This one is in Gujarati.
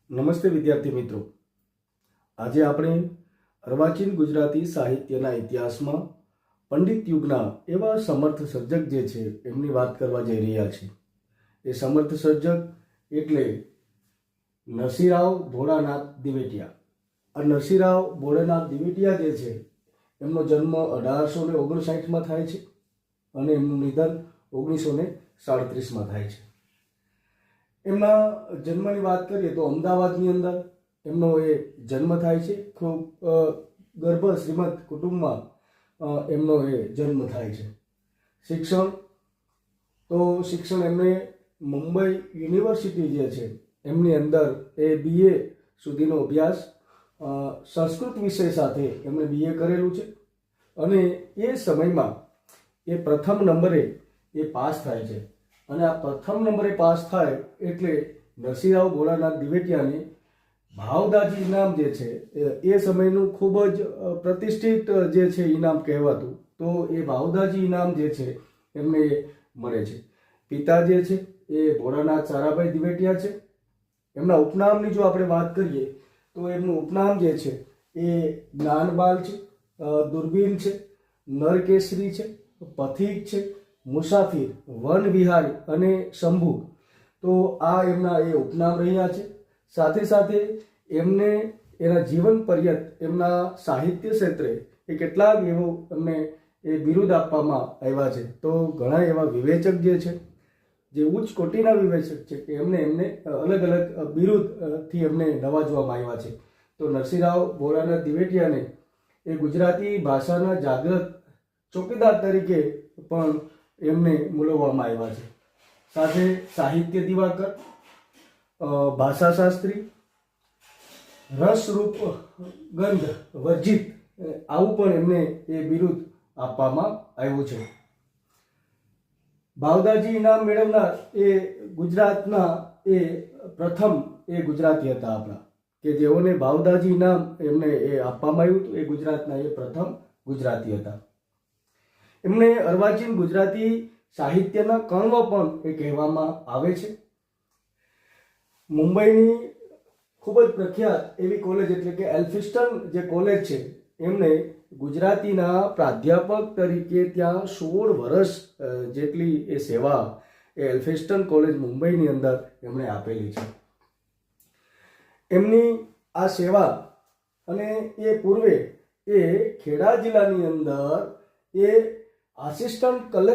નમસ્તે વિદ્યાર્થી મિત્રો, આજે આપણે અર્વાચીન ગુજરાતી સાહિત્યના ઇતિહાસમાં પંડિત યુગના એવા સમર્થ સર્જક જે છે એમની વાત કરવા જઈ રહ્યા છીએ। એ સમર્થ સર્જક એટલે નરસિંહરાવ ભોળાનાથ દિવેટિયા। આ નરસિંહરાવ ભોળાનાથ દિવેટિયા જે છે એમનો જન્મ 1859માં થાય છે અને એમનું નિધન 1937માં થાય છે। એમના જન્મની વાત કરીએ તો અમદાવાદની અંદર એમનો એ જન્મ થાય છે। ખૂબ ગર્ભ શ્રીમંત કુટુંબમાં એમનો એ જન્મ થાય છે। શિક્ષણ એમણે મુંબઈ યુનિવર્સિટી જે છે એમની અંદર એ BA સુધીનો અભ્યાસ સંસ્કૃત વિષય સાથે એમણે BA કરેલું છે અને એ સમયમાં એ પ્રથમ નંબરે એ પાસ થાય છે અને આ પ્રથમ નંબરે પાસ થાય એટલે નરસિંહરાવ ભોળાનાથ દિવેટિયાને ભાવદાજી ઇનામ જે છે એ સમયનું ખૂબ જ પ્રતિષ્ઠિત જે છે ઇનામ કહેવાતું, તો એ ભાવદાજી ઇનામ જે છે એમને મળે છે। પિતા જે છે એ ભોળાનાથ સારાભાઈ દિવેટિયા છે। એમના ઉપનામની જો આપણે વાત કરીએ તો એમનું ઉપનામ જે છે એ જ્ઞાનબાલ છે, દૂરબીન છે, નરકેસરી છે, પથિક છે, મુસાફિર, વન વિહારી અને શંભુ, તો આ એમના એ ઉપનામ રહ્યા છે। સાથે સાથે એમને એના જીવન પર્યંત એમના સાહિત્ય ક્ષેત્રે એ કેટલાક એવો એમને એ બિરુદ આપવામાં આવ્યા છે। તો ઘણા એવા વિવેચક જે છે, જે ઉચ્ચ કોટીના વિવેચક છે કે એમને અલગ અલગ બિરુદથી એમને નવાજવામાં આવ્યા છે। તો નરસિંહરાવ ભોળાનાથ દિવેટિયાને એ ગુજરાતી ભાષાના જાગૃત ચોકીદાર તરીકે પણ એમને મૂલવવામાં આવ્યા છે। સાથે સાહિત્ય દિવાકર, ભાષાશાસ્ત્રી, રસરૂપ ગંધ વર્જિત, આવું પણ એમને એ બિરુદ આપવામાં આવ્યું છે। ભાવદાજી ઇનામ મેળવનાર એ ગુજરાતના એ પ્રથમ એ ગુજરાતી હતા આપણા, કે જેઓને ભાવદાજી ઇનામ એમને એ આપવામાં આવ્યું હતું, એ ગુજરાતના એ પ્રથમ ગુજરાતી હતા। એમને અર્વાચીન ગુજરાતી સાહિત્યના કર્ણો પણ એ કહેવામાં આવે છે। મુંબઈની ખૂબ જ પ્રખ્યાત એવી કોલેજ એટલે કે એલ્ફિસ્ટન જે કોલેજ છે એમને ગુજરાતીના પ્રાધ્યાપક તરીકે ત્યાં 16 વર્ષ જેટલી એ સેવા એ એલ્ફિસ્ટન કોલેજ મુંબઈની અંદર એમણે આપેલી છે। એમની આ સેવા અને એ પૂર્વે એ ખેડા જિલ્લાની અંદર એ આસિસ્ટન્ટ કલેક્ટર